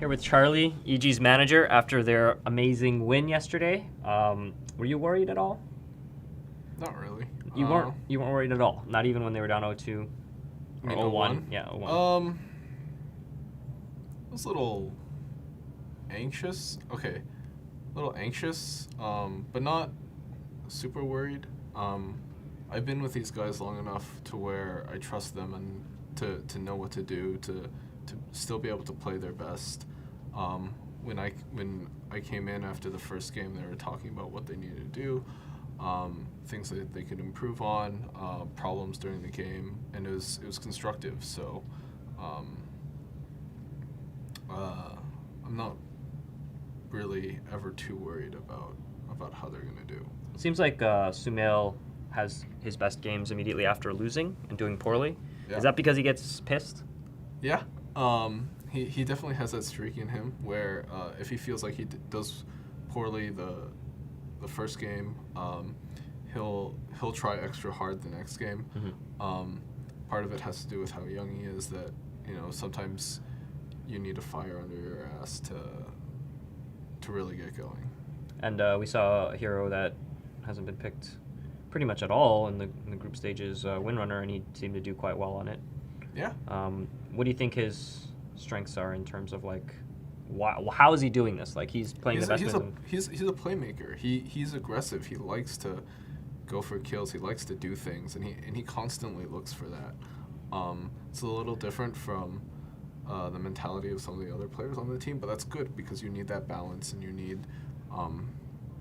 Here with Charlie, EG's manager, after their amazing win yesterday. Were you worried at all? Not really. You weren't. You weren't worried at all. Not even when they were down 0-2 I mean, or 0-1. 0-1? Yeah, 0-1. I was a little anxious. Okay, a little anxious, but not super worried. I've been with these guys long enough to where I trust them and to know what to do to still be able to play their best. When I came in after the first game, they were talking about what they needed to do, things that they could improve on, problems during the game, and it was constructive. So I'm not really ever too worried about how they're gonna do. It seems like Sumail has his best games immediately after losing and doing poorly. Yeah. Is that because he gets pissed? Yeah. He definitely has that streak in him where if he feels like he does poorly the first game, he'll try extra hard the next game. Mm-hmm. Part of it has to do with how young he is. That sometimes you need a fire under your ass to really get going. And we saw a hero that hasn't been picked pretty much at all in the group stages, Windrunner, and he seemed to do quite well on it. Yeah. What do you think his strengths are in terms of how is he doing this? Like he's playing the best. He's a playmaker. He's aggressive. He likes to go for kills. He likes to do things, and he constantly looks for that. It's a little different from the mentality of some of the other players on the team, but that's good because you need that balance and you need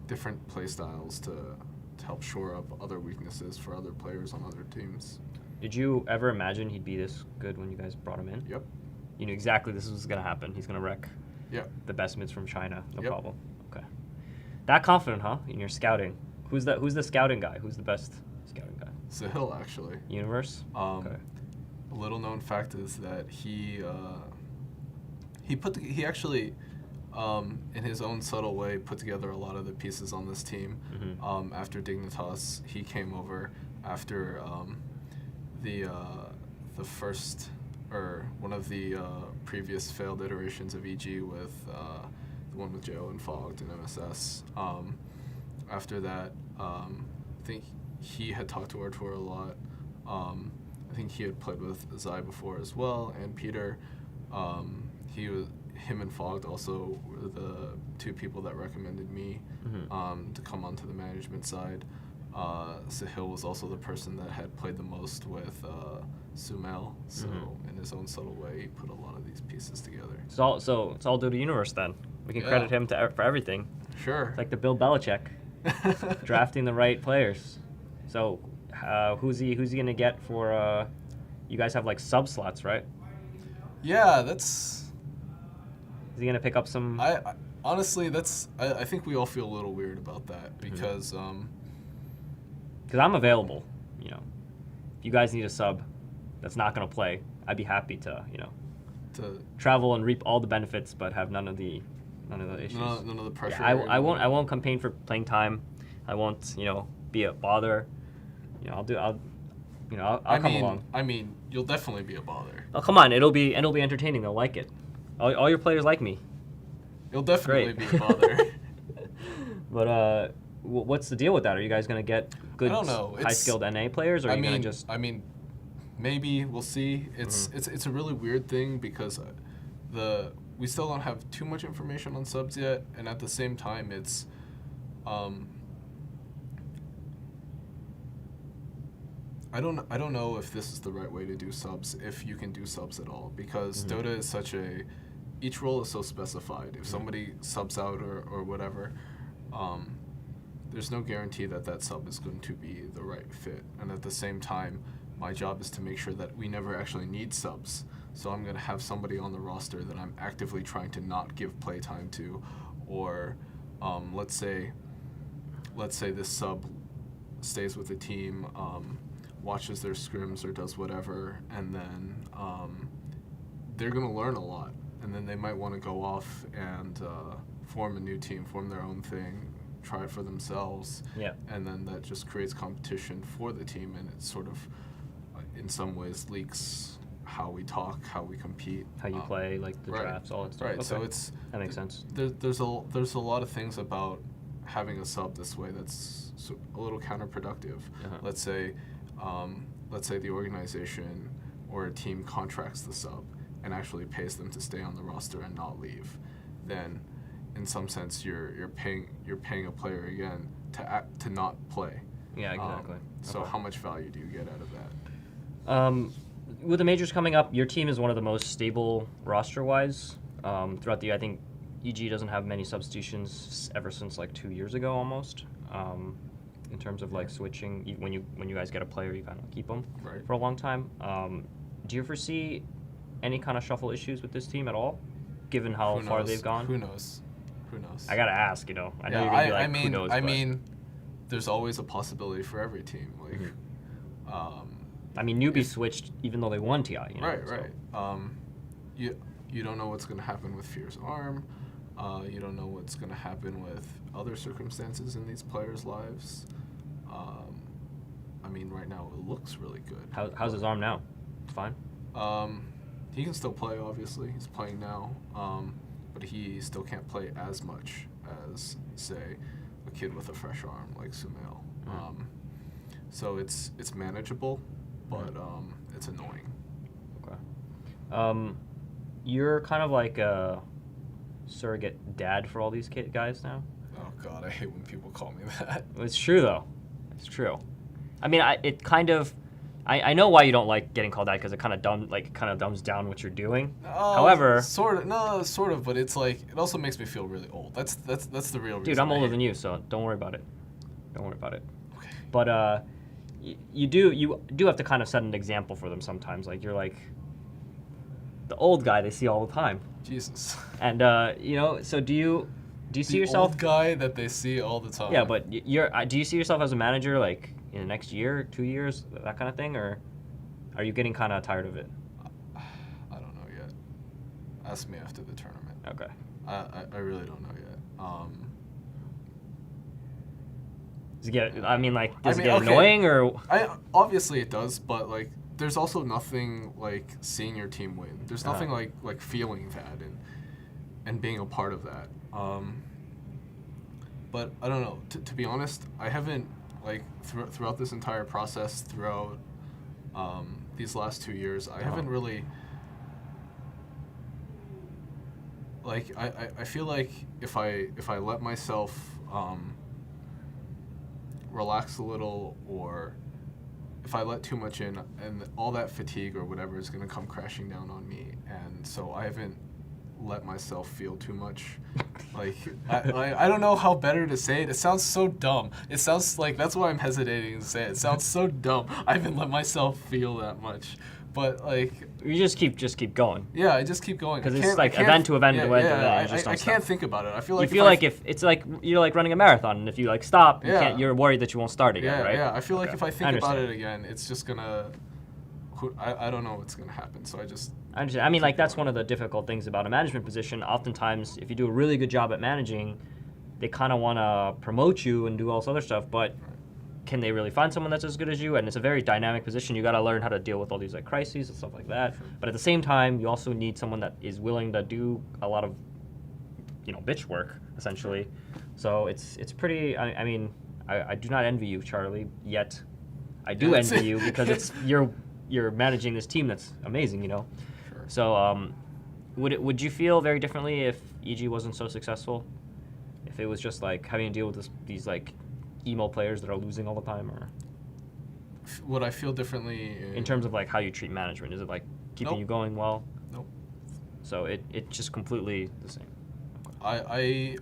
different play styles to help shore up other weaknesses for other players on other teams. Did you ever imagine he'd be this good when you guys brought him in? Yep. You knew exactly this was going to happen. He's going to wreck the best mids from China. No problem. Okay. That confident, huh? In your scouting. Who's the scouting guy? Who's the best scouting guy? Sahil, actually. Universe? Okay. A little known fact is that he actually in his own subtle way put together a lot of the pieces on this team. Mm-hmm. After Dignitas, he came over after the first or one of the previous failed iterations of EG with the one with Joe and Fogged and MSS. After that, I think he had talked to Artur a lot. I think he had played with Zai before as well, and Peter. Him and Fogged also were the two people that recommended me to come onto the management side. Sahil was also the person that had played the most with Sumail, so in his own subtle way, he put a lot of these pieces together. It's all due to Universe then. We can credit him for everything. Sure. It's like the Bill Belichick, drafting the right players. So who's he gonna get for? You guys have like sub slots, right? Yeah, Is he gonna pick up some? I honestly, I think we all feel a little weird about that because I'm available. If you guys need a sub that's not gonna play, I'd be happy to travel and reap all the benefits, but have none of the issues. None of the pressure. Yeah, I won't campaign for playing time. I won't be a bother. I'll come along. I mean, you'll definitely be a bother. Oh, come on, it'll be entertaining. They'll like it. All your players like me. You'll definitely Great. be a bother. But what's the deal with that? Are you guys gonna get good, I don't know. high-skilled NA players, or are you gonna just? I mean, maybe we'll see. It's a really weird thing because we still don't have too much information on subs yet, and at the same time, it's I don't know if this is the right way to do subs, if you can do subs at all, because Dota is each role is so specified. If somebody subs out or whatever, there's no guarantee that sub is going to be the right fit. And at the same time, my job is to make sure that we never actually need subs. So I'm going to have somebody on the roster that I'm actively trying to not give playtime to, or let's say this sub stays with the team, watches their scrims or does whatever, and then they're going to learn a lot. And then they might want to go off and form a new team, form their own thing, try it for themselves. Yeah. And then that just creates competition for the team, and it sort of, in some ways, leaks how we talk, how we compete, how you play, like the drafts, all that stuff. Right. Okay. So that makes sense. There's a lot of things about having a sub this way that's a little counterproductive. Let's say the organization or a team contracts the sub and actually pays them to stay on the roster and not leave. Then, in some sense, you're paying a player again to not play. Yeah, exactly. So how much value do you get out of that? With the majors coming up, your team is one of the most stable roster-wise throughout the year. I think EG doesn't have many substitutions ever since like 2 years ago almost. In terms of like switching, when you guys get a player, you kind of keep them for a long time. Do you foresee any kind of shuffle issues with this team at all, given how far they've gone? Who knows? I gotta ask. I know you're gonna be like, who knows? I mean, there's always a possibility for every team. Like, newbies switched even though they won TI. Right. You don't know what's gonna happen with Fear's arm. You don't know what's gonna happen with other circumstances in these players' lives. Right now it looks really good. How's his arm now? It's fine. He can still play. Obviously, he's playing now. But he still can't play as much as, say, a kid with a fresh arm like Sumail. So it's manageable, but it's annoying. Okay. You're kind of like a surrogate dad for all these guys now? Oh, God, I hate when people call me that. It's true, though. It's true. I know why you don't like getting called that because it kind of dumbs down what you're doing. However, sort of, but it's like it also makes me feel really old. That's the real reason. Dude, I'm older than you, so don't worry about it. Okay. But you do have to kind of set an example for them sometimes. Like you're like the old guy they see all the time. Jesus. And so do you see yourself? The old guy that they see all the time. Yeah, but do you see yourself as a manager like in the next year, 2 years, that kind of thing, or are you getting kind of tired of it? I don't know yet. Ask me after the tournament. Okay. I really don't know yet. Does it get annoying or? Obviously it does, but like there's also nothing like seeing your team win. There's nothing like feeling that and being a part of that. But I don't know. To be honest, I haven't like throughout this entire process, throughout these last 2 years, I haven't really like I feel like if I let myself relax a little, or if I let too much in, and all that fatigue or whatever is going to come crashing down on me, and so I haven't let myself feel too much. Like I don't know how better to say it. It sounds so dumb. It sounds like that's why I'm hesitating to say it. It sounds so dumb. I haven't let myself feel that much. But like you just keep going. Yeah, I just keep going because it's like event to event to event. I can't think about it. I feel like if it's like you're like running a marathon, and if you like stop, you're worried that you won't start again, right? Yeah. I feel like if I think about it again, it's just gonna. I don't know what's gonna happen. So I understand. That's one of the difficult things about a management position. Oftentimes, if you do a really good job at managing, they kind of want to promote you and do all this other stuff, but can they really find someone that's as good as you? And it's a very dynamic position. You got to learn how to deal with all these like crises and stuff like that. Sure. But at the same time, you also need someone that is willing to do a lot of, bitch work essentially. So it's pretty. I do not envy you, Charlie. Yet, I do envy you because you're managing this team that's amazing. Sure. So would you feel very differently if EG wasn't so successful? If it was just like having to deal with these like emo players that are losing all the time, or would I feel differently in terms of like how you treat management? Is it like keeping you going well? Nope. So it just completely the same. I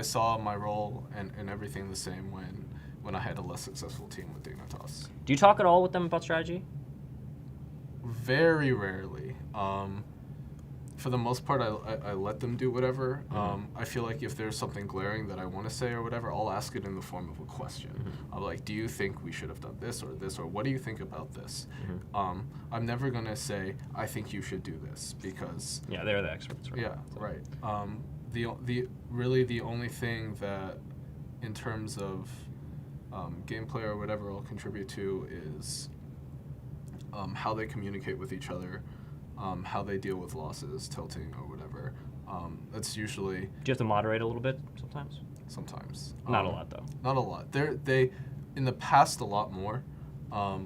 saw my role and everything the same when I had a less successful team with Dignitas. Do you talk at all with them about strategy? Very rarely. For the most part, I let them do whatever. I feel like if there's something glaring that I want to say or whatever, I'll ask it in the form of a question. I'm like, do you think we should have done this, or what do you think about this? I'm never going to say, I think you should do this, because... Yeah, they're the experts, right? Yeah, so. Right. The only thing that, in terms of gameplay or whatever, I'll contribute to is how they communicate with each other, how they deal with losses, tilting or whatever. That's usually. Do you have to moderate a little bit sometimes? Sometimes. Not a lot though. Not a lot. They in the past a lot more,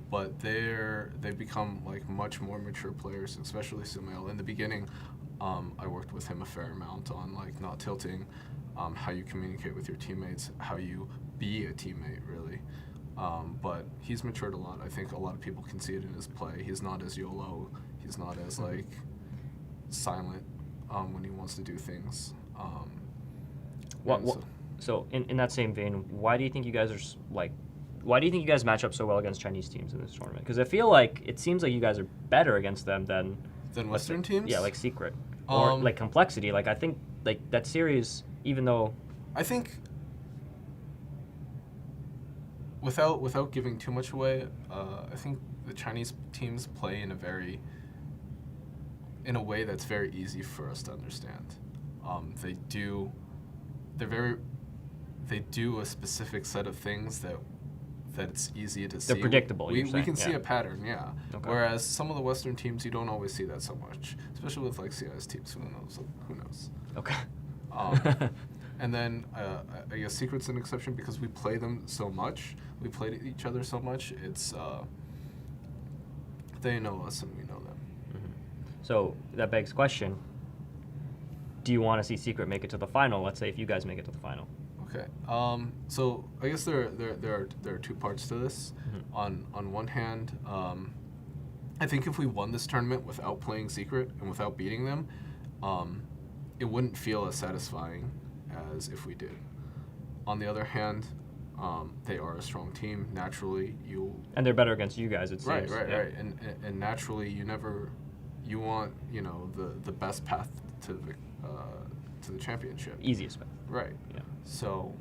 but they've become like much more mature players, especially Sumail. In the beginning, I worked with him a fair amount on like not tilting, how you communicate with your teammates, how you be a teammate really. But he's matured a lot. I think a lot of people can see it in his play. He's not as YOLO. He's not as like silent when he wants to do things. So in that same vein, why do you think you guys are why do you think you guys match up so well against Chinese teams in this tournament? Because I feel like it seems like you guys are better against them than Western teams. Yeah, like Secret or like Complexity. Like I think like that series, even though I think without giving too much away, I think the Chinese teams play in a way that's very easy for us to understand. They do a specific set of things that it's easy to see. They're predictable. We can see a pattern, yeah. Okay. Whereas some of the Western teams, you don't always see that so much, especially with like CIS teams. Who knows? Okay. And then I guess Secret's an exception because we play them so much. We play each other so much. It's they know us and we know them. Mm-hmm. So that begs the question: do you want to see Secret make it to the final? Let's say if you guys make it to the final. Okay. So I guess there are two parts to this. Mm-hmm. On one hand, I think if we won this tournament without playing Secret and without beating them, it wouldn't feel as satisfying as if we did. On the other hand, they are a strong team. Naturally, and they're better against you guys. It seems. Right. And naturally, you want the best path to the championship. Easiest path. Right. Yeah. So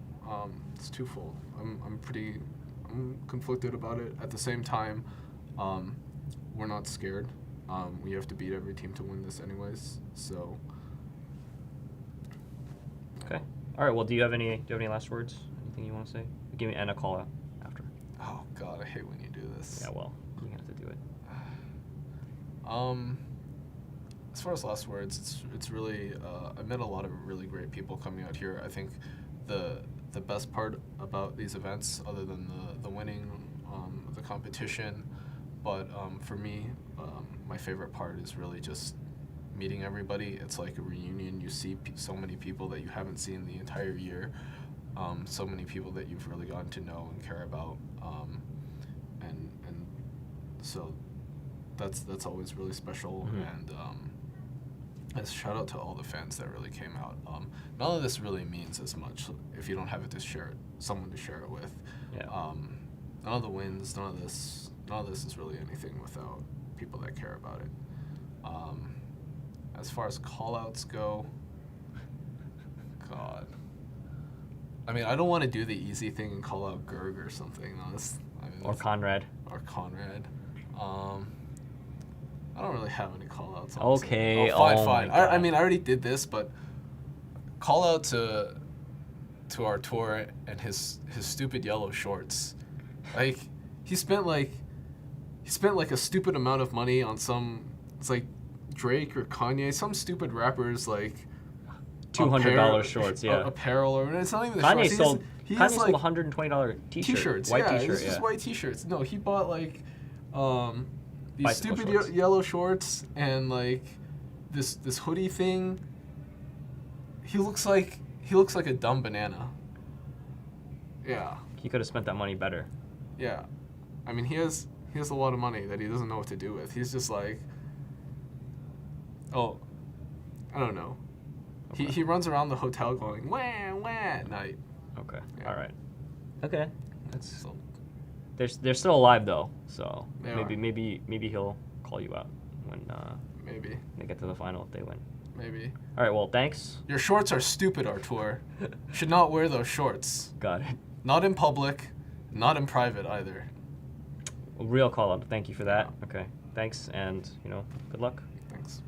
it's twofold. I'm conflicted about it. At the same time, we're not scared. We have to beat every team to win this anyways. So. Okay. All right. Well, do you have any last words? Anything you want to say? Give me a call out after. Oh God, I hate when you do this. Yeah. Well, you have to do it. As far as last words, it's really I met a lot of really great people coming out here. I think the best part about these events, other than the winning of the competition, but for me, my favorite part is really just meeting everybody. It's like a reunion. You see so many people that you haven't seen the entire year, so many people that you've really gotten to know and care about, and so that's always really special. Mm-hmm. And shout out to all the fans that really came out. None of this really means as much if you don't have someone to share it with. Yeah. None of the wins, none of this is really anything without people that care about it. As far as call-outs go, God. I mean, I don't want to do the easy thing and call out Gerg or something. Or Conrad. I don't really have any call-outs. Okay. Fine. I mean, I already did this, but call out to our tour and his stupid yellow shorts. Like he spent like a stupid amount of money on it's like Drake or Kanye, some stupid rappers like $200 shorts, yeah. Apparel, or it's not even the Kanye shorts. Kanye sold $120 t-shirts. White yeah, t-shirt, it's just white t-shirts. No, he bought like these bicycle stupid yellow shorts and like this hoodie thing. He looks like a dumb banana. Yeah. He could have spent that money better. Yeah. I mean, he has a lot of money that he doesn't know what to do with. He's just like, I don't know. Okay. He runs around the hotel going wah wah at night. Okay. Yeah. All right. Okay. That's they're still alive though, so maybe he'll call you out when maybe they get to the final if they win. Maybe. All right. Well, thanks. Your shorts are stupid, Artur. Should not wear those shorts. Got it. Not in public, not in private either. A real call out. Thank you for that. Okay. Thanks, and good luck. Thanks.